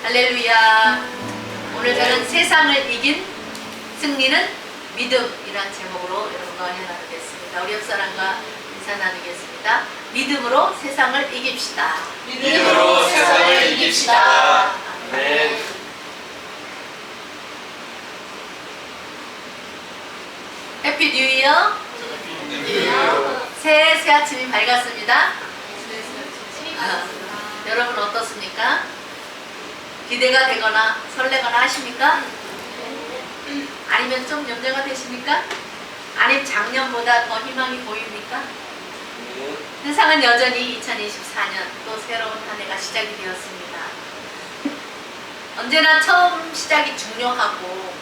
할렐루야. 오늘 저는 세상을 이긴 승리는 믿음이란 제목으로 여러분과 은혜 나누겠습니다. 우리 옆사람과 인사 나누겠습니다. 믿음으로 세상을 이깁시다. 믿음으로 세상을 이깁시다. 네. 해피 뉴 이어. 새 아침이 밝았습니다. 여러분 어떻습니까? 기대가 되거나 설레거나 하십니까? 아니면 좀 염려가 되십니까? 아니면 작년보다 더 희망이 보입니까? 세상은 여전히 2024년 또 새로운 한 해가 시작이 되었습니다. 언제나 처음 시작이 중요하고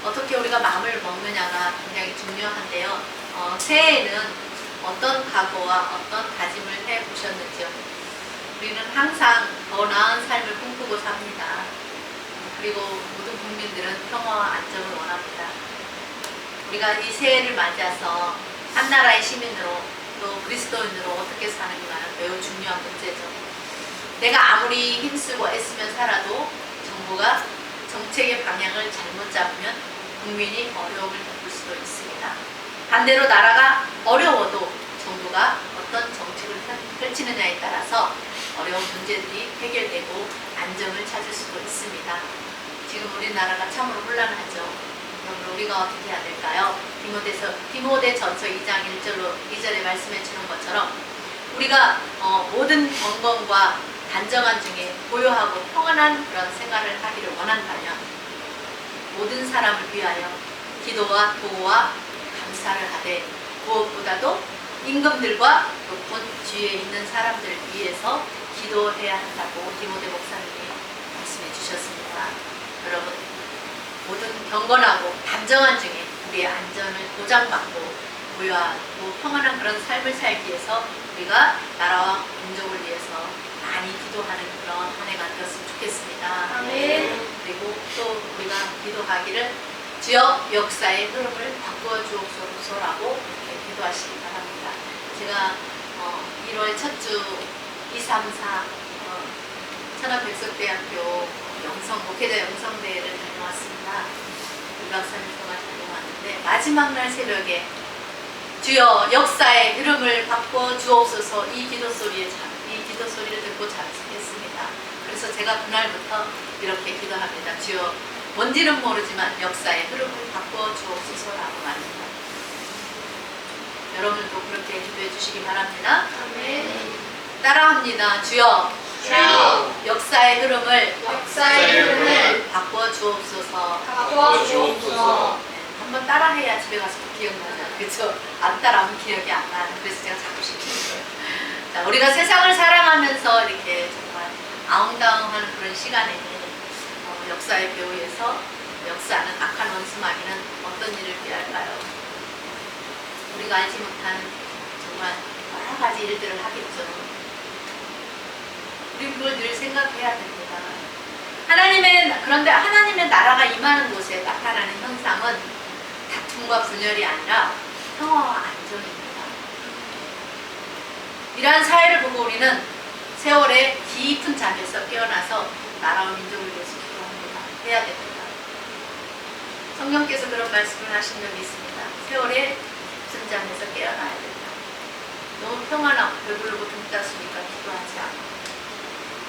어떻게 우리가 마음을 먹느냐가 굉장히 중요한데요. 새해에는 어떤 각오와 어떤 다짐을 해보셨는지요? 우리는 항상 더 나은 삶을 꿈꾸고 삽니다. 그리고 모든 국민들은 평화와 안정을 원합니다. 우리가 이 새해를 맞이해서 한 나라의 시민으로 또 그리스도인으로 어떻게 사는가는 매우 중요한 문제죠. 내가 아무리 힘쓰고 애쓰면 살아도 정부가 정책의 방향을 잘못 잡으면 국민이 어려움을 겪을 수도 있습니다. 반대로 나라가 어려워도 정부가 어떤 정책을 펼치느냐에 따라서 어려운 문제들이 해결되고 안정을 찾을 수도 있습니다. 지금 우리나라가 참으로 혼란하죠. 그럼 우리가 어떻게 해야 될까요? 디모데전서 2장 2절에 말씀해 주는 것처럼 우리가 모든 경건과 단정한 중에 고요하고 평안한 그런 생활을 하기를 원한다면 모든 사람을 위하여 기도와 도와 감사를 하되 무엇보다도 임금들과 높은 지위에 있는 사람들을 위해서 기도해야 한다고 디모데 목사님이 말씀해 주셨습니다. 여러분, 모든 경건하고 단정한 중에 우리의 안전을 보장받고 고요하고 평안한 그런 삶을 살기 위해서 우리가 나라와 민족을 위해서 많이 기도하는 그런 한 해가 되었으면 좋겠습니다. 아멘. 그리고 또 우리가 기도하기를 주여 역사의 흐름을 바꾸어 주옵소서라고 기도하시기 바랍니다. 제가 1월 첫 주 2, 3, 4 천안백석대학교 목회자 영성대회를 다녀왔습니다. 유학생을 동안 다녀왔는데 마지막 날 새벽에 주여 역사의 흐름을 바꿔 주옵소서 이 기도 소리를 듣고 잠식했습니다. 그래서 제가 그날부터 이렇게 기도합니다. 주여 뭔지는 모르지만 역사의 흐름을 바꿔 주옵소서라고 말합니다. 여러분도 그렇게 기도해 주시기 바랍니다. 아멘. 따라합니다. 주여 역사의 흐름을 바꿔 주옵소서. 한번 따라해야 집에 가서 기억나잖아요. 그렇죠? 안 따라하면 기억이 안 나요. 그래서 제가 자꾸 시키는 거예요. 자, 우리가 세상을 사랑하면서 이렇게 정말 아웅다웅하는 그런 시간에 역사의 배후에서 역사하는 악한 원수마귀는 어떤 일을 피할까요? 우리가 알지 못하는 정말 여러 가지 일들을 하겠죠. 우리 그걸 늘 생각해야 됩니다. 그런데 하나님의 나라가 임하는 곳에 나타나는 현상은 다툼과 분열이 아니라 평화와 안정입니다. 이러한 사회를 보고 우리는 세월의 깊은 잠에서 깨어나서 나라와 민족을 위해서 기도합니다. 해야 됩니다. 성령께서 그런 말씀을 하신 적이 있습니다. 세월의 깊은 잠에서 깨어나야 된다. 너무 평안하고 배부르고 등 따스니까 기도하지 않아.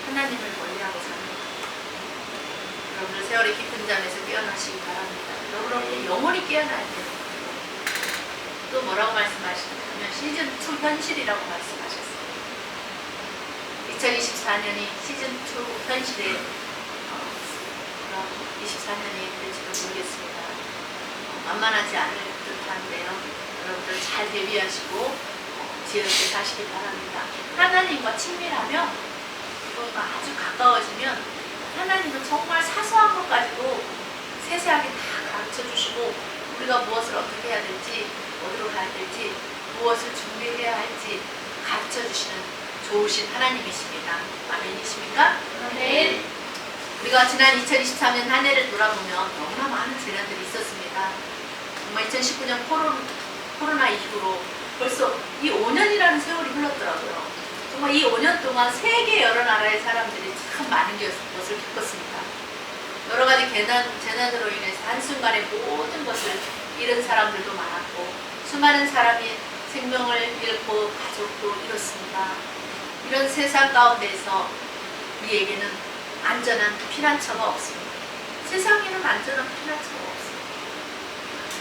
하나님을 멀리하고 삽니다. 여러분들 세월의 깊은 잠에서 깨어나시기 바랍니다. 여러분 영원히 깨어나야 돼요. 또 뭐라고 말씀하시냐면 시즌2 현실이라고 말씀하셨어요. 2024년이 시즌2 현실의 24년이 될지도 모르겠습니다. 만만하지 않을 듯한데요. 여러분들 잘 대비하시고 지혜롭게 사시기 바랍니다. 하나님과 친밀하면 그것과 아주 가까워지면 하나님은 정말 사소한 것 가지고 세세하게 다 가르쳐 주시고 우리가 무엇을 어떻게 해야 될지 어디로 가야 될지 무엇을 준비해야 할지 가르쳐 주시는 좋으신 하나님이십니다. 아멘이십니까? 네. 우리가 지난 2023년 한 해를 돌아보면 너무나 많은 재난들이 있었습니다. 정말 2019년 코로나 이후로 벌써 이 5년이라는 세월이 흘렀더라고요. 정말 이 5년 동안 세계 여러 나라의 사람들이 참 많은 것을 겪었습니다. 여러 가지 재난으로 인해서 한순간에 모든 것을 잃은 사람들도 많았고 수많은 사람이 생명을 잃고 가족도 잃었습니다. 이런 세상 가운데서 우리에게는 안전한 피난처가 없습니다. 세상에는 안전한 피난처가 없습니다.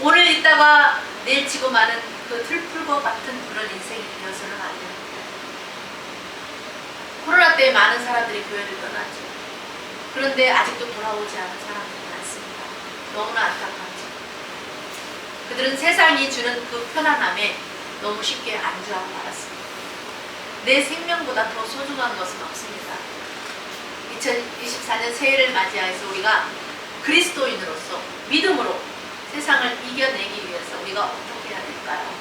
오늘 있다가 내일 지고 마는 그 들풀과 같은 그런 인생이 되어서는 안 됩니다. 코로나 때문에 많은 사람들이 교회를 떠났죠. 그런데 아직도 돌아오지 않은 사람들이 많습니다. 너무나 안타깝죠. 그들은 세상이 주는 그 편안함에 너무 쉽게 안주하고 말았습니다. 내 생명보다 더 소중한 것은 없습니다. 2024년 새해를 맞이해서 우리가 그리스도인으로서 믿음으로 세상을 이겨내기 위해서 우리가 어떻게 해야 될까요?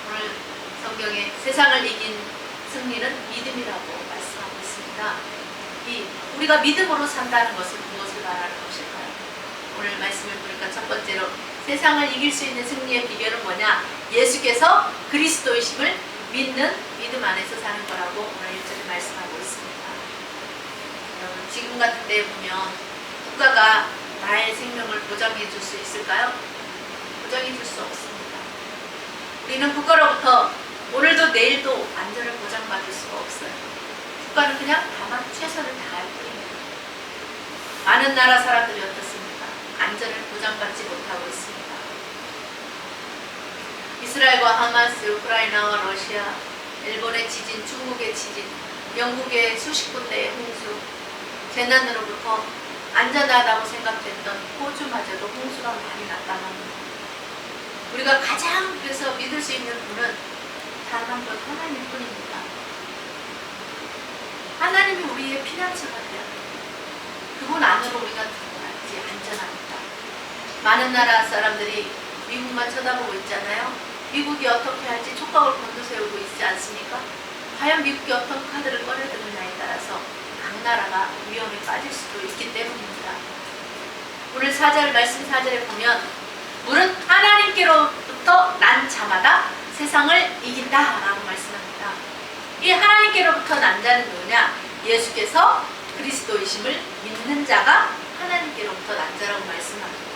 오늘 성경에 세상을 이긴 승리는 믿음이라고 말씀하고 있습니다. 우리가 믿음으로 산다는 것은 무엇을 말하는 것일까요? 오늘 말씀을 보니까 첫 번째로 세상을 이길 수 있는 승리의 비결은 뭐냐? 예수께서 그리스도이심을 믿는 믿음 안에서 사는 거라고 오늘 1절에 말씀하고 있습니다. 여러분 지금 같은 때 보면 국가가 나의 생명을 보장해 줄 수 있을까요? 보장해 줄 수 없습니다. 우리는 국가로부터 오늘도 내일도 안전을 보장받을 수가 없어요. 국가는 그냥 다만 최선을 다할 뿐입니다. 많은 나라 사람들이 어떻습니까? 안전을 보장받지 못하고 있습니다. 이스라엘과 하마스, 우크라이나와 러시아, 일본의 지진, 중국의 지진, 영국의 수십 군데의 홍수, 재난으로부터 안전하다고 생각했던 호주마저도 홍수가 많이 나타납니다. 우리가 가장 그래서 믿을 수 있는 분은 단 한 분 하나님 뿐입니다. 하나님이 우리의 피난처가 되어야 됩니다. 그분 안으로 우리가 들어가야지 안전합니다. 많은 나라 사람들이 미국만 쳐다보고 있잖아요. 미국이 어떻게 할지 촉각을 곤두세우고 있지 않습니까? 과연 미국이 어떤 카드를 꺼내드느냐에 따라서 각 나라가 위험에 빠질 수도 있기 때문입니다. 오늘 4절 말씀 4절에 보면 물은 하나님께로부터 난 자마다 세상을 이긴다 라고 말씀합니다. 이 하나님께로부터 난 자는 누구냐? 예수께서 그리스도이심을 믿는 자가 하나님께로부터 난 자라고 말씀합니다.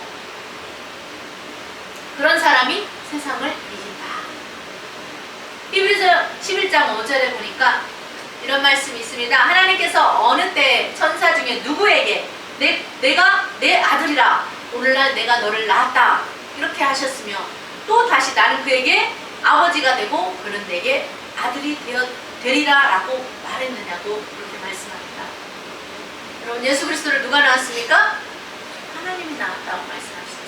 그런 사람이 세상을 이긴다. 히브리서 11장 5절에 보니까 이런 말씀이 있습니다. 하나님께서 어느 때 천사 중에 누구에게 내가 내 아들이라 오늘날 내가 너를 낳았다 이렇게 하셨으며 또 다시 나는 그에게 아버지가 되고 그는 내게 아들이 되리라 라고 말했느냐고 그렇게 말씀합니다. 여러분 예수 그리스도를 누가 낳았습니까? 하나님이 낳았다고 말씀하시죠.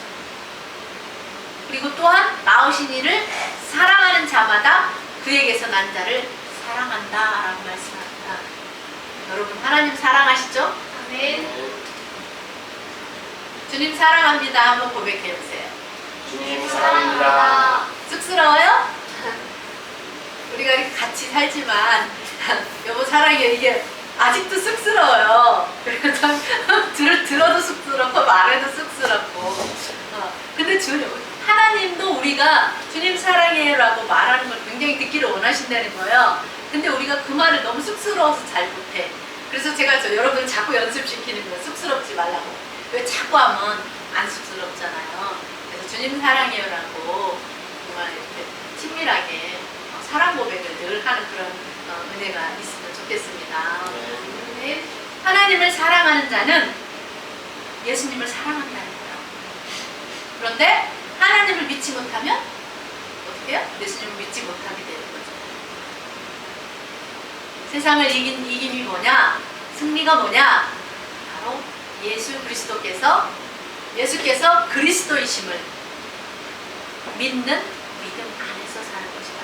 그리고 또한 낳으신 이를 사랑하는 자마다 그에게서 난 자를 사랑한다 라고 말씀합니다. 여러분 하나님 사랑하시죠? 아멘. 주님 사랑합니다 한번 고백해보세요. 주님 사랑합니다. 쑥스러워요? 우리가 이렇게 같이 살지만 여보 사랑해 이게 아직도 쑥스러워요. 그래서 들어도 쑥스럽고 말해도 쑥스럽고 근데 하나님도 우리가 주님 사랑해요 라고 말하는 걸 굉장히 듣기를 원하신다는 거예요. 근데 우리가 그 말을 너무 쑥스러워서 잘 못해. 그래서 제가 여러분을 자꾸 연습시키는 거예요. 쑥스럽지 말라고. 왜 자꾸 하면 안 쑥스럽잖아요. 그래서 주님 사랑해요 라고 정말 이렇게 친밀하게 사랑 고백을 늘 하는 그런 은혜가 있으면 좋겠습니다. 사랑하는 자는 예수님을 사랑한다는 거예요. 그런데 하나님을 믿지 못하면 어떻게 해요? 예수님을 믿지 못하게 되는 거죠. 세상을 이긴 이김이 뭐냐? 승리가 뭐냐? 바로 예수께서 그리스도이심을 믿는 믿음 안에서 사는 것이다.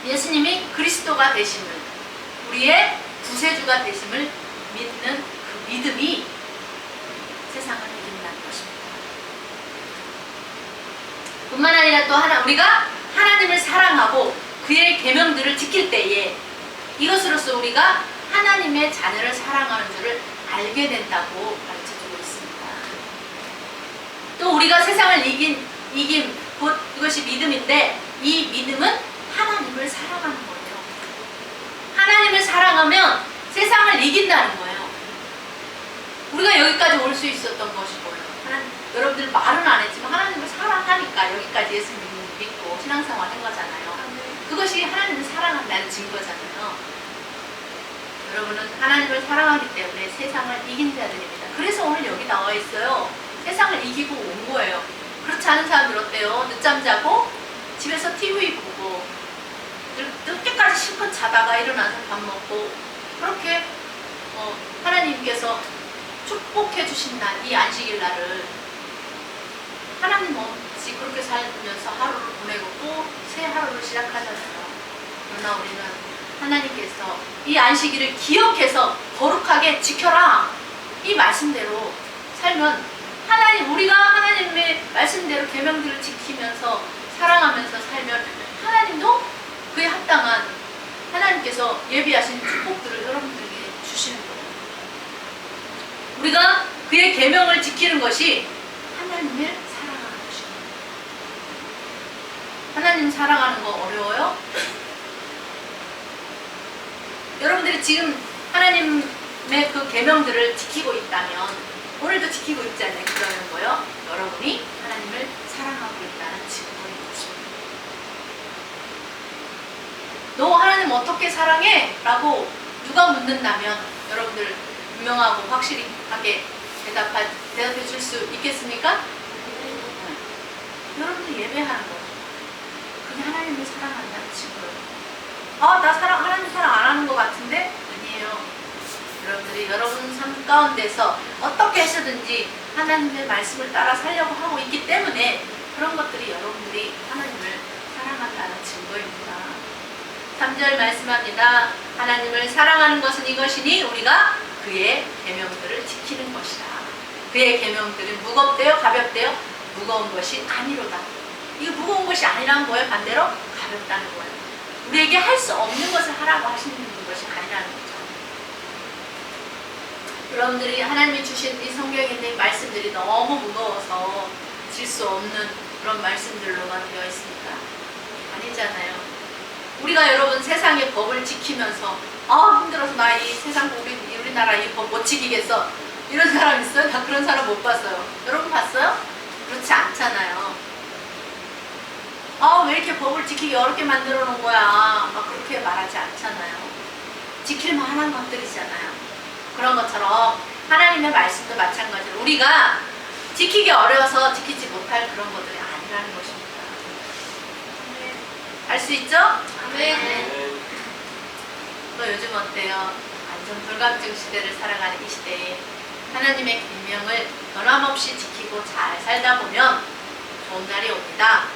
예수님이 그리스도가 되심을, 우리의 구세주가 되심을 믿는 그 믿음이 세상을 이긴다는 것입니다. 뿐만 아니라 또 우리가 하나님을 사랑하고 그의 계명들을 지킬 때에 이것으로서 우리가 하나님의 자녀를 사랑하는 줄을 알게 된다고 가르쳐주고 있습니다. 또 우리가 세상을 이김 곧 이것이 믿음인데, 이 믿음은 하나님을 사랑하는 거예요. 하나님을 사랑하면 세상을 이긴다는 거예요. 우리가 여기까지 올 수 있었던 것이 뭐예요? 여러분들 말은 안 했지만 하나님을 사랑하니까 여기까지 예수 믿고 신앙생활 한 거잖아요. 그것이 하나님을 사랑한다는 증거잖아요. 여러분은 하나님을 사랑하기 때문에 세상을 이긴 자들입니다. 그래서 오늘 여기 나와 있어요. 세상을 이기고 온 거예요. 그렇지 않은 사람들 어때요? 늦잠 자고 집에서 TV 보고 늦게까지 실컷 자다가 일어나서 밥 먹고, 그렇게 하나님께서 축복해 주신 날, 이 안식일 날을 하나님 없이 그렇게 살면서 하루를 보내고 또 새 하루를 시작하잖아요. 그러나 우리는 하나님께서 이 안식일을 기억해서 거룩하게 지켜라, 이 말씀대로 살면, 우리가 하나님의 말씀대로 계명들을 지키면서 사랑하면서 살면 하나님도 그에 합당한 하나님께서 예비하신 축복들을 여러분들에게 주시는 거예요. 우리가 그의 계명을 지키는 것이 하나님을 사랑하는 것입니다. 하나님 사랑하는 거 어려워요? 여러분들이 지금 하나님의 그 계명들을 지키고 있다면, 오늘도 지키고 있잖아요. 그러는 거요. 여러분이 하나님을 사랑하고 있다는 증거인 것입니다. 너 하나님 어떻게 사랑해? 라고 누가 묻는다면 여러분들 분명하고 확실하게 대답해 줄 수 있겠습니까? 여러분들 예배하는 거죠. 그게 하나님을 사랑한다는 증거예요. 나 하나님 사랑 안 하는 것 같은데? 아니에요. 여러분들이 여러분 삶 가운데서 어떻게 해서든지 하나님의 말씀을 따라 살려고 하고 있기 때문에 그런 것들이 여러분들이 하나님을 사랑한다는 증거입니다. 3절 말씀합니다. 하나님을 사랑하는 것은 이것이니 우리가 그의 계명들을 지키는 것이다. 그의 계명들은 무겁대요? 가볍대요? 무거운 것이 아니로다. 이거 무거운 것이 아니라는 거예요. 반대로 가볍다는 거예요. 우리에게 할 수 없는 것을 하라고 하시는 것이 아니라는 거죠. 여러분들이 하나님이 주신 이 성경에 있는 말씀들이 너무 무거워서 질 수 없는 그런 말씀들로만 되어 있습니까? 아니잖아요. 우리가 여러분 세상의 법을 지키면서 힘들어서 나 이 세상 우리나라 이 법 못 지키겠어, 이런 사람 있어요? 나 그런 사람 못 봤어요. 여러분 봤어요? 그렇지 않잖아요. 왜 이렇게 법을 지키기 어렵게 만들어 놓은 거야, 막 그렇게 말하지 않잖아요. 지킬 만한 것들이잖아요. 그런 것처럼 하나님의 말씀도 마찬가지로 우리가 지키기 어려워서 지키지 못할 그런 것들이 아니라는 것입니다. 알 수 있죠? 아멘. 또 요즘 어때요? 완전 불감증 시대를 살아가는 이 시대에 하나님의 계명을 변함없이 지키고 잘 살다 보면 좋은 날이 옵니다.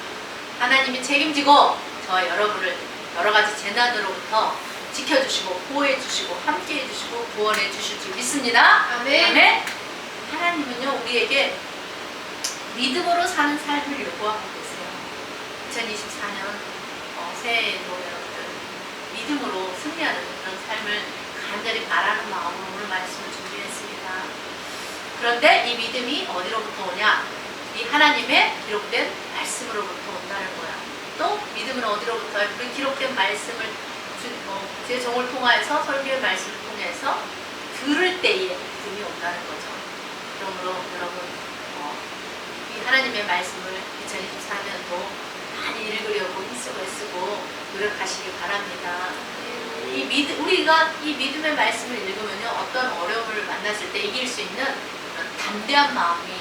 하나님이 책임지고 저와 여러분을 여러 가지 재난으로부터 지켜주시고 보호해주시고 함께해주시고 구원해주실 줄 믿습니다. 아멘. 아멘. 하나님은요 우리에게 믿음으로 사는 삶을 요구하고 계세요. 2024년 새해에도 여러분들 믿음으로 승리하는 그런 삶을 간절히 바라는 마음으로 오늘 말씀을 준비했습니다. 그런데 이 믿음이 어디로부터 오냐? 이 하나님의 기록된 말씀으로부터 온다는 거야. 또 믿음은 어디로부터? 그 기록된 말씀을 제 종을 통하여서 설교의 말씀을 통해서 들을 때에 믿음이 온다는 거죠. 그러므로 여러분 이 하나님의 말씀을 2024년도 많이 읽으려고 힘쓰고 애쓰고 노력하시기 바랍니다. 우리가 이 믿음의 말씀을 읽으면요, 어떤 어려움을 만났을 때 이길 수 있는 그런 담대한 마음이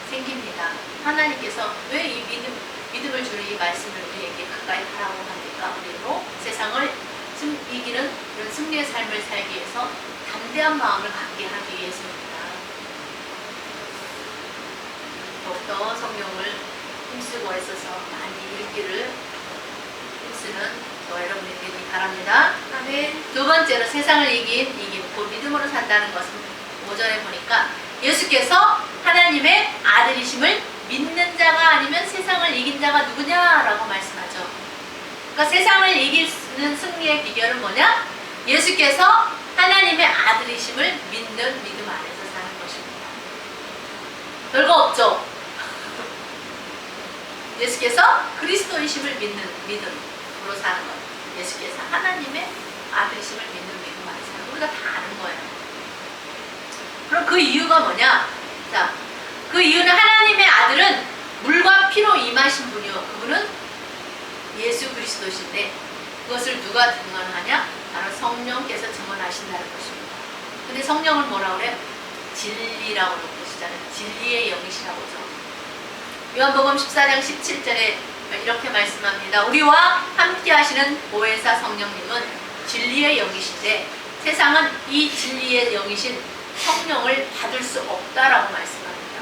생깁니다. 하나님께서 왜 이 믿음을 주는 이 말씀을 우리에게 가까이 하라고 합니까? 우리로 세상을 이기는 이런 승리의 삶을 살기 위해서 담대한 마음을 갖게 하기 위해서입니다. 더욱더 성경을 힘쓰고 애써서 많이 읽기를 힘쓰는 저와 여러분이 되기 바랍니다. 아멘. 두 번째로 세상을 이긴 그 믿음으로 산다는 것은 5절에 보니까 예수께서 하나님의 아들이심을 믿는 자가 아니면 세상을 이긴 자가 누구냐라고 말씀하죠. 그러니까 세상을 이기는 승리의 비결은 뭐냐? 예수께서 하나님의 아들이심을 믿는 믿음 안에서 사는 것입니다. 별거 없죠? 예수께서 그리스도이심을 믿는 믿음으로 사는 것. 예수께서 하나님의 아들이심을 믿는 믿음 안에서 사는 것. 우리가 다 아는 거예요. 그럼 그 이유가 뭐냐? 자, 그 이유는 하나님의 아들은 물과 피로 임하신 분이요. 그분은 예수 그리스도신데 그것을 누가 증언하냐? 바로 성령께서 증언하신다는 것입니다. 근데 성령을 뭐라고 그래요? 진리라고 뜻이잖아요. 진리의 영이시라고죠. 요한복음 14장 17절에 이렇게 말씀합니다. 우리와 함께 하시는 보혜사 성령님은 진리의 영이신데 세상은 이 진리의 영이신 성령을 받을 수 없다라고 말씀합니다.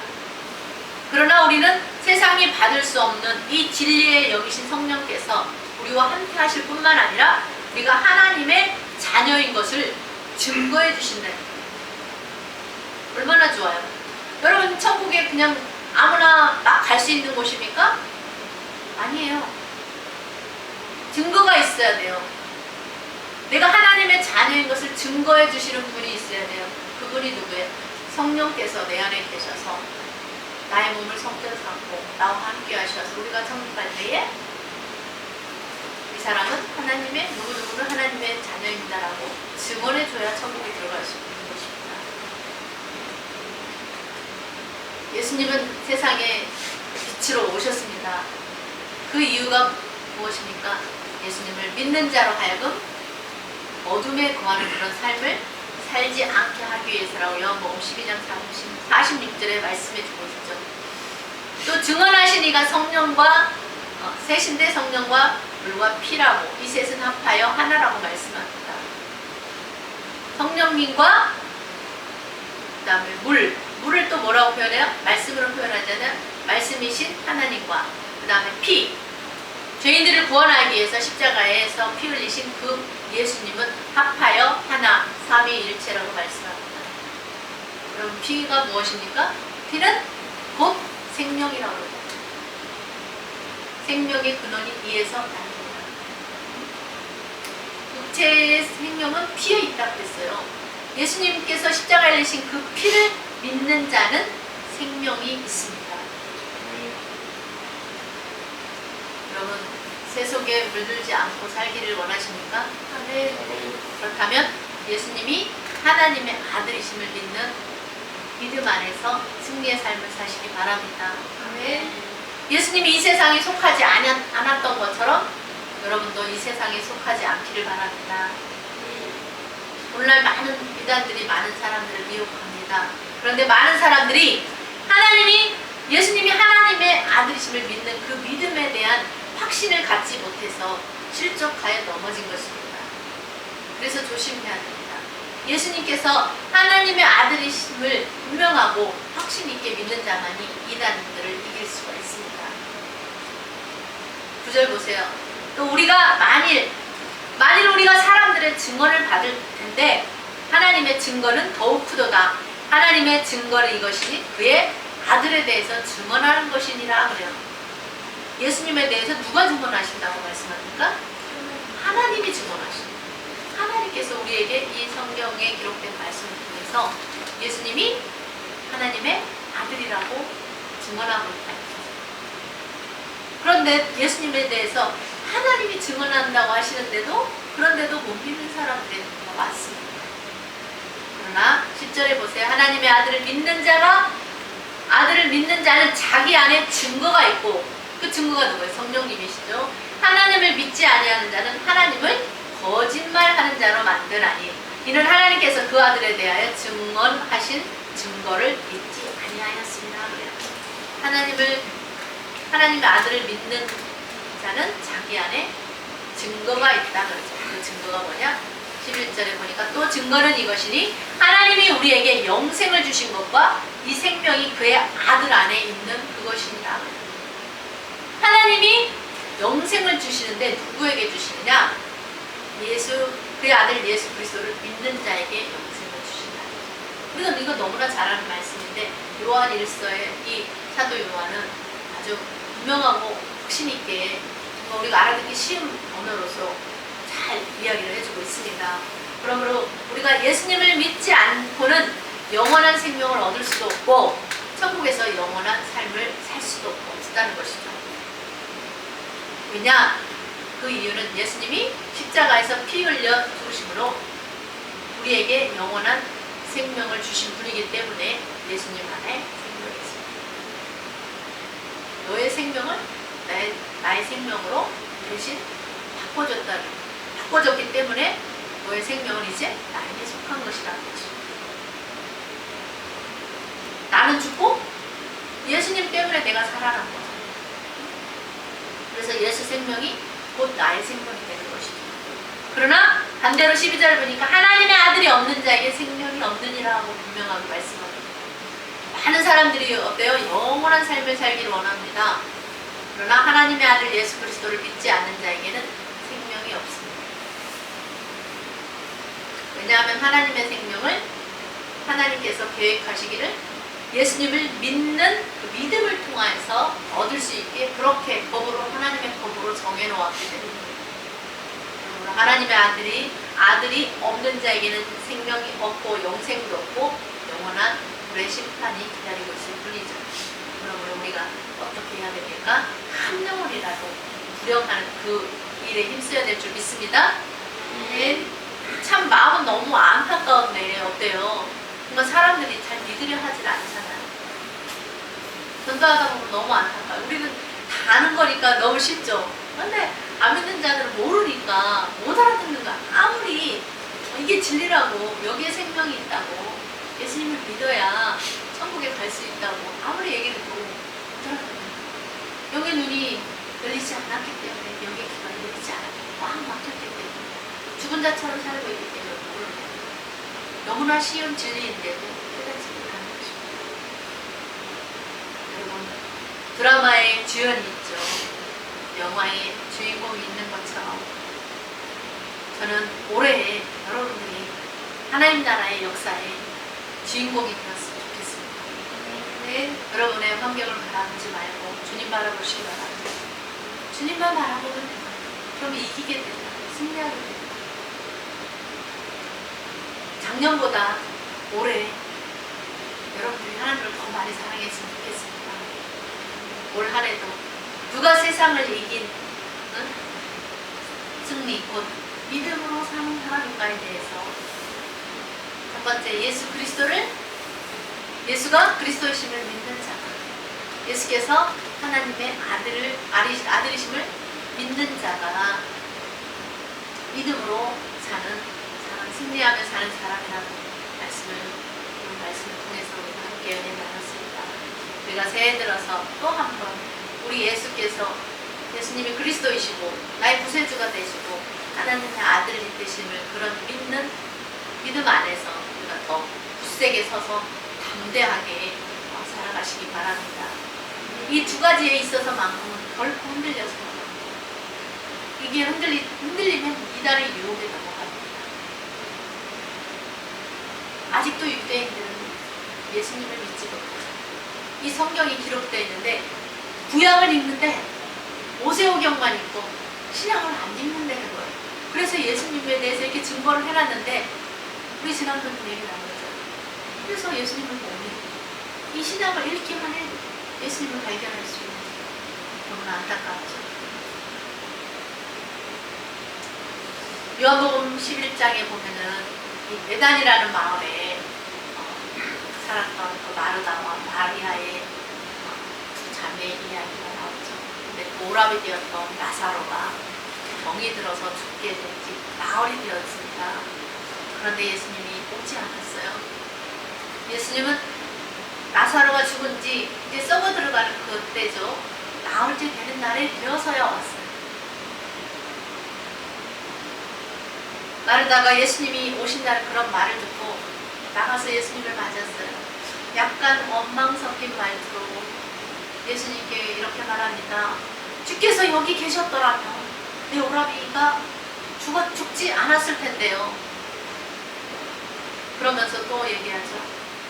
그러나 우리는 세상이 받을 수 없는 이 진리의 영이신 성령께서 우리와 함께 하실 뿐만 아니라 우리가 하나님의 자녀인 것을 증거해 주신다. 얼마나 좋아요. 여러분 천국에 그냥 아무나 막 갈 수 있는 곳입니까? 아니에요. 증거가 있어야 돼요. 내가 하나님의 자녀인 것을 증거해 주시는 분이 있어야 돼요. 그분이 누구예요? 성령께서 내 안에 계셔서 나의 몸을 성전으로 삼고 나와 함께 하셔서 우리가 천국 갈 때에 이 사람은 하나님의 누구누구는 하나님의 자녀입니다라고 증언해 줘야 천국에 들어갈 수 있는 것입니다. 예수님은 세상에 빛으로 오셨습니다. 그 이유가 무엇입니까? 예수님을 믿는 자로 하여금 어둠에 거하는 그런 삶을 살지 않게 하기 위해서라고 요한복음 12장 46절에 말씀해 주고 있죠. 또 증언하신 이가 성령과 셋인데 성령과 물과 피라고 이 셋은 합하여 하나라고 말씀합니다. 성령님과 그 다음에 물을 또 뭐라고 표현해요? 말씀으로 표현하자면 말씀이신 하나님과 그 다음에 피, 죄인들을 구원하기 위해서 십자가에서 피 흘리신 그 예수님은 합하여 하나, 삼위일체라고 말씀합니다. 그럼 피가 무엇입니까? 피는 곧 생명이라고 합니다. 생명의 근원이 이에서 납니다. 육체의 생명은 피에 있다고 했어요. 예수님께서 십자가에 흘리신 그 피를 믿는 자는 생명이 있습니다. 여러분 세속에 물들지 않고 살기를 원하십니까? 아멘. 그렇다면 예수님이 하나님의 아들이심을 믿는 믿음 안에서 승리의 삶을 사시기 바랍니다. 아멘. 예수님이 이 세상에 속하지 않았던 것처럼 여러분도 이 세상에 속하지 않기를 바랍니다. 오늘날 많은 이단들이 많은 사람들을 미혹합니다. 그런데 많은 사람들이 예수님이 하나님의 아들이심을 믿는 그 믿음에 대한 확신을 갖지 못해서 실족하여 넘어진 것입니다. 그래서 조심해야 됩니다. 예수님께서 하나님의 아들이심을 분명하고 확신 있게 믿는 자만이 이단들을 이길 수가 있습니다. 9절 보세요. 또 우리가 만일 우리가 사람들의 증언을 받을 텐데 하나님의 증거는 더욱 크도다. 하나님의 증거는 이것이니 그의 아들에 대해서 증언하는 것이니라 그래요. 예수님에 대해서 누가 증언하신다고 말씀합니까? 하나님이 증언하십니다. 하나님께서 우리에게 이 성경에 기록된 말씀을 통해서 예수님이 하나님의 아들이라고 증언하고 있다. 그런데 예수님에 대해서 하나님이 증언한다고 하시는데도 그런데도 못 믿는 사람들이 많습니다. 그러나 10절에 보세요. 하나님의 아들을 믿는 자는 자기 안에 증거가 있고 그 증거가 누구예요? 성령님이시죠. 하나님을 믿지 아니하는 자는 하나님을 거짓말하는 자로 만드나니 이는 하나님께서 그 아들에 대하여 증언하신 증거를 믿지 아니하였습니다. 하나님의 아들을 믿는 자는 자기 안에 증거가 있다 그러죠. 그 증거가 뭐냐? 11절에 보니까 또 증거는 이것이니 하나님이 우리에게 영생을 주신 것과 이 생명이 그의 아들 안에 있는 그것입니다. 하나님이 영생을 주시는데 누구에게 주시느냐? 그의 아들 예수 그리스도를 믿는 자에게 영생을 주신다. 우리가 이거 너무나 잘 아는 말씀인데 요한 1서의 이 사도 요한은 아주 유명하고 확신 있게 우리가 알아듣기 쉬운 언어로서 잘 이야기를 해주고 있습니다. 그러므로 우리가 예수님을 믿지 않고는 영원한 생명을 얻을 수도 없고 천국에서 영원한 삶을 살 수도 없다는 것이죠. 왜냐? 그 이유는 예수님이 십자가에서 피 흘려 죽으심으로 우리에게 영원한 생명을 주신 분이기 때문에 예수님 안에 생명이 있습니다. 너의 생명을 나의 생명으로 대신 바꿔줬기 때문에 너의 생명은 이제 나에게 속한 것이라는 거죠. 나는 죽고 예수님 때문에 내가 살아난 거죠. 그래서 예수 생명이 곧 나의 생명이 되는 것이죠. 그러나 반대로 12절을 보니까 하나님의 아들이 없는 자에게 생명이 없느니라 하고 분명하게 말씀합니다. 많은 사람들이 어때요? 영원한 삶을 살기를 원합니다. 그러나 하나님의 아들 예수 그리스도를 믿지 않는 자에게는 생명이 없습니다. 왜냐하면 하나님의 생명을 하나님께서 계획하시기를 예수님을 믿는 그 믿음을 통해서 얻을 수 있게 그렇게 하나님의 법으로 정해놓았기 때문입니다. 하나님의 아들이 없는 자에게는 생명이 없고 영생도 없고 영원한 불의 심판이 기다리고 있을 뿐이죠. 그러므로 우리가 어떻게 해야 됩니까? 한 영혼이라도 구령하는 그 일에 힘써야 될 줄 믿습니다. 네. 참 마음은 너무 안타까운데 어때요? 정말 사람들이 잘 믿으려 하질 않잖아요. 전도하다 보면 너무 안타까워요. 우리는 다 아는 거니까 너무 쉽죠. 근데 안 믿는 자들은 모르니까 못 알아듣는 거야. 아무리 이게 진리라고 여기에 생명이 있다고 예수님을 믿어야 천국에 갈 수 있다고 아무리 얘기를 해도 못 알아듣는 거야. 여기 눈이 열리지 않았기 때문에 여기 귀가 열리지 않았기 꽉 막혔기 때문에 죽은 자처럼 살고 있기 때문에 모르는 거예요. 너무나 쉬운 진리인데도 깨닫지 못하는 것입니다. 여러분 드라마의 주연이 있죠. 영화의 주인공이 있는 것처럼 저는 올해 여러분들이 하나님 나라의 역사에 주인공이 되었으면 좋겠습니다. 네, 여러분의 환경을 바라보지 말고 주님 바라보시기 바랍니다. 주님만 바라보면 됩니다. 그럼 이기게 됩니다. 승리하게 됩니다. 작년보다 올해 여러분들이 하나님을 더 많이 사랑했으면 좋겠습니다. 올 한 해도 누가 세상을 이긴 승리 곧 믿음으로 사는 사람인가에 대해서 첫 번째 예수가 그리스도이심을 믿는 자가 예수께서 하나님의 아들이심을 믿는 자가 믿음으로 승리하며 사는 사람이라는 말씀을 통해서 우리가 함께 은혜 나눴습니다. 우리가 새해 들어서 또 한 번 우리 예수님이 그리스도이시고 나의 구세주가 되시고 하나님의 아들이 되심을 그런 믿음 안에서 우리가 더 굳세게 서서 담대하게 살아가시기 바랍니다. 이 두 가지에 있어서만큼은 결코 흔들려서 이게 흔들리면 이달의 유혹에 넘어갑니다. 아직도 유대인들은 예수님을 믿지 못하죠. 이 성경이 기록되어 있는데 구약을 읽는데 모세오경만 읽고 신약을 안 읽는다는 거예요. 그래서 예수님에 대해서 이렇게 증거를 해놨는데 우리 지난번 얘기 나눴잖아요. 그래서 예수님을 보면 이 신약을 읽기만 해도 예수님을 발견할 수 있는 너무나 안타깝죠. 요한복음 11장에 보면은 이 베단이라는 마을에 살았던 그 마르다와 마리아의 자매 이야기가 나오죠. 근데 오랍이 되었던 나사로가 병이 들어서 죽게 되지 나흘이 되었습니다. 그런데 예수님이 오지 않았어요. 예수님은 나사로가 죽은 지 이제 썩어 들어가는 그때죠. 나흘째 되는 날에 되어서야 왔어요. 마르다가 예수님이 오신다는 그런 말을 듣고 나가서 예수님을 맞았어요. 약간 원망 섞인 말투로 예수님께 이렇게 말합니다. 주께서 여기 계셨더라면 내 오라비가 죽지 않았을 텐데요. 그러면서 또 얘기하죠.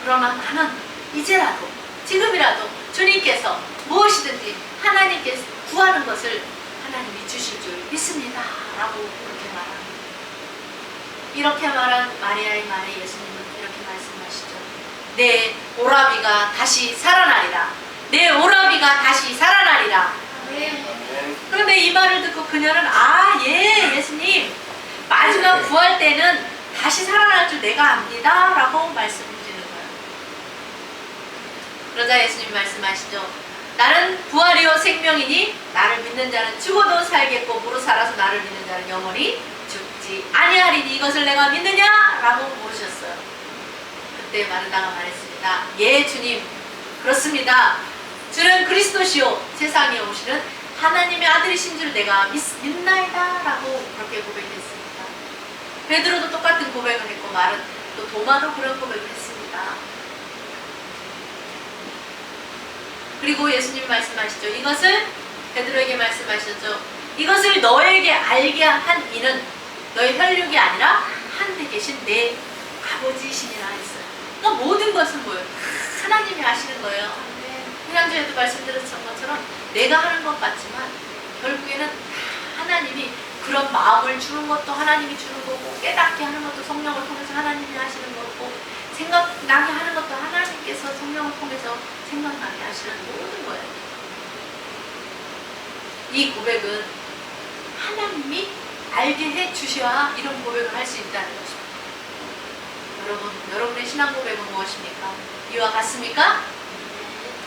그러나 나는 이제라도 지금이라도 주님께서 무엇이든지 하나님께서 구하는 것을 하나님이 주실 줄 믿습니다 라고 그렇게 말합니다. 이렇게 말한 마리아의 말에 예수님은 이렇게 말씀하시죠. 내 오라비가 다시 살아나리라. 내 오라비가 다시 살아나리라. 그런데 이 말을 듣고 그녀는 예 예수님 마지막 구할 때는 다시 살아날 줄 내가 압니다 라고 말씀을 드리는 거예요. 그러자 예수님이 말씀하시죠. 나는 부활이요 생명이니 나를 믿는 자는 죽어도 살겠고 무릇 살아서 나를 믿는 자는 영원히 죽지 아니하리니 이것을 내가 믿느냐? 라고 물으셨어요. 그때 마르다가 말했습니다. 예 주님 그렇습니다. 주는 그리스도시요 세상에 오시는 하나님의 아들이신 줄 내가 믿나이다 라고 그렇게 고백했습니다. 베드로도 똑같은 고백을 했고 또 도마도 그런 고백을 했습니다. 그리고 예수님이 말씀하시죠. 이것을 베드로에게 말씀하셨죠. 이것을 너에게 알게 한 이는 너의 혈육이 아니라 하늘에 계신 내 아버지시니라 했어요. 그러니까 모든 것은 뭐예요? 하나님이 하시는 거예요. 지난주에도 말씀드렸던 것처럼 내가 하는 것 같지만 결국에는 하나님이 그런 마음을 주는 것도 하나님이 주는 거고 깨닫게 하는 것도 성령을 통해서 하나님이 하시는 거고 생각나게 하는 것도 하나님께서 성령을 통해서 생각나게 하시는 모든 거예요. 이 고백은 하나님이 알게 해 주셔야 이런 고백을 할 수 있다는 것입니다. 여러분, 여러분의 신앙 고백은 무엇입니까? 이와 같습니까?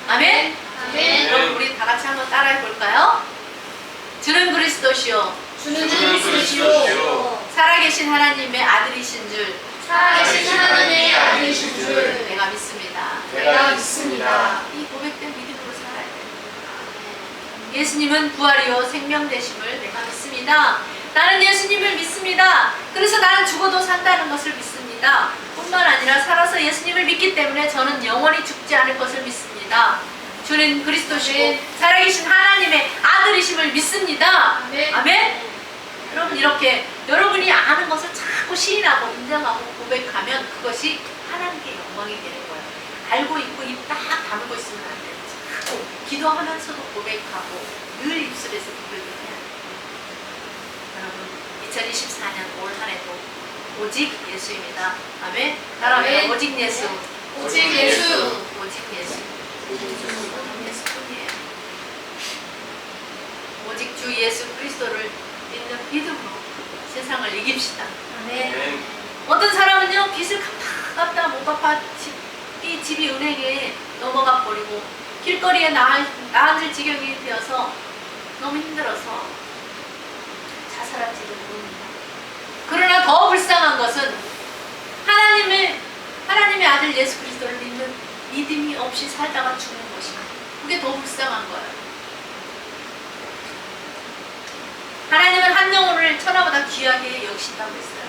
아멘? 아멘. 여러분 우리 다 같이 한번 따라해 볼까요? 주는 그리스도시요 주는 그리스도시요 살아계신 하나님의 아들이신 줄 살아계신 하나님의 아들이신 줄 내가 믿습니다. 내가 믿습니다. 이 고백된 믿음으로 살아야 됩니다. 예수님은 부활이요 생명 되심을 내가 믿습니다. 나는 예수님을 믿습니다. 그래서 나는 죽어도 산다는 것을 믿습니다. 뿐만 아니라 살아서 예수님을 믿기 때문에 저는 영원히 죽지 않을 것을 믿습니다. 주는 그리스도시고 아멘. 살아계신 하나님의 아들이심을 믿습니다. 아멘. 아멘. 여러분 이렇게 여러분이 아는 것을 자꾸 시인하고 인정하고 고백하면 그것이 하나님께 영광이 되는 거예요. 알고 있고 입 딱 다물고 있으면 안 돼요. 자꾸 기도하면서도 고백하고 늘 입술에서 고백을 해야 돼요. 여러분 2024년 올 한 해도 오직 예수입니다. 아멘. 따라합니다. 아멘. 오직 예수. 오직 예수. 오직 예수. 예수뿐이에요. 오직 주 예수 그리스도를 믿는 믿음으로 세상을 이깁시다. 아멘. 어떤 사람은요 빚을 갚다 못 갚아 집이 은행에 넘어가 버리고 길거리에 나앉을 지경이 되어서 너무 힘들어서 자살할지도 모릅니다. 그러나 더 불쌍한 것은 하나님의 아들 예수 그리스도를 믿는 믿음이 없이 살다가 죽는 것입니다. 그게 더 불쌍한 거예요. 하나님은 한 영혼을 천하보다 귀하게 여기신다고 했어요.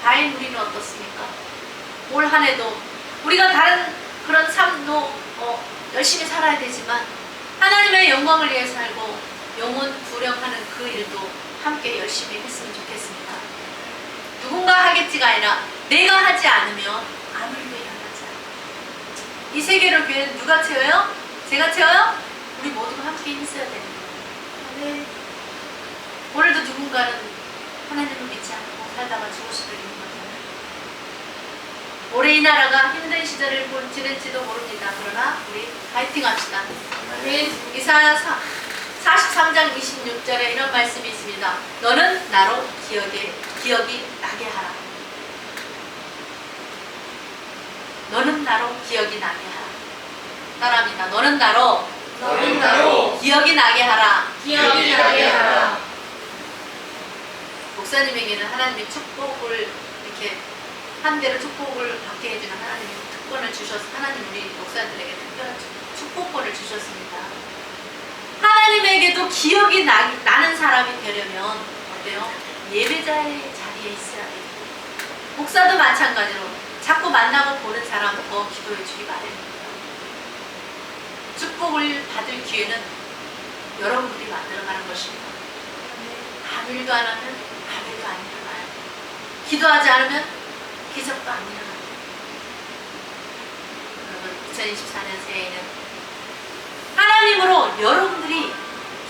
다행 우리는 어떻습니까? 올 한 해도 우리가 다른 그런 삶도 열심히 살아야 되지만 하나님의 영광을 위해 살고 영혼 부령하는 그 일도 함께 열심히 했으면 좋겠습니다. 누군가 하겠지가 아니라 내가 하지 않으면 아무리도 일어나지 않아요. 이 세계를 교회는 누가 채워요? 제가 채워요? 우리 모두가 함께 힘써야 되는 거예요. 네. 오늘도 누군가는 하나님을 믿지 않고 살다가 죽을 수도 있는 거잖아요. 올해 이 나라가 힘든 시절을 지낼지도 모릅니다. 그러나 우리 파이팅 합시다. 아멘. 이사야 43장 26절에 이런 말씀이 있습니다. 너는 나로 기억이 나게 하라. 너는 나로 기억이 나게 하라. 따라합니다. 너는 나로 기억이 나게 하라. 기억이 나게 하라. 목사님에게는 하나님의 축복을 이렇게 한 대로 축복을 받게 해주는 하나님의 특권을 주셔서 하나님 우리 목사들에게 특별한 축복권을 주셨습니다. 하나님에게도 기억이 나는 사람이 되려면 어때요? 예배자의 자리에 있어야 돼요. 목사도 마찬가지로 자꾸 만나고 보는 사람 더 기도해 주기 바랍니다. 축복을 받을 기회는 여러분들이 만들어가는 것입니다. 아밀도 안 하면 아밀도 안 일어나요. 기도하지 않으면 기적도 안 일어나요. 여러분 2024년 새해에는 하나님으로 여러분들이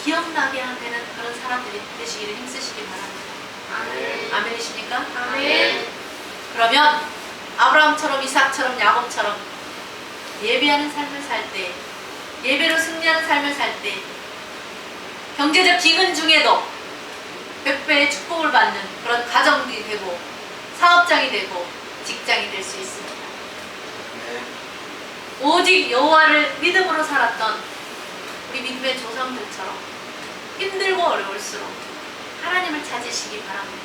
기억나게 하는 그런 사람들이 되시기를 힘쓰시기 바랍니다. 아멘. 아멘이십니까? 아멘. 그러면 아브라함처럼 이삭처럼 야곱처럼 예배하는 삶을 살 때, 예배로 승리하는 삶을 살 때 경제적 기근 중에도 100배의 축복을 받는 그런 가정이 되고 사업장이 되고 직장이 될 수 있습니다. 오직 여호와를 믿음으로 살았던 우리 믿음의 조상들처럼 힘들고 어려울수록 하나님을 찾으시기 바랍니다.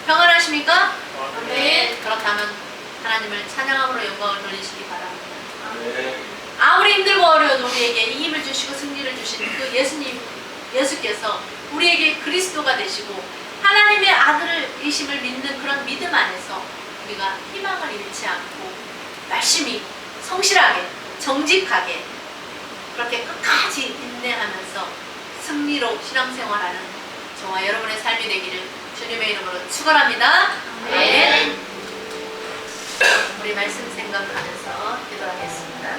평안하십니까? 아멘. 그렇다면 하나님을 찬양함으로 영광을 돌리시기 바랍니다. 아멘. 아무리 힘들고 어려워도 우리에게 이 힘을 주시고 승리를 주신 그 예수께서 우리에게 그리스도가 되시고 하나님의 아들이심을 믿는 그런 믿음 안에서 우리가 희망을 잃지 않고 열심히 성실하게 정직하게 그렇게 끝까지 인내하면서 승리로 신앙생활하는 저와 여러분의 삶이 되기를 주님의 이름으로 축원합니다. 아멘. 우리 말씀 생각하면서 기도하겠습니다.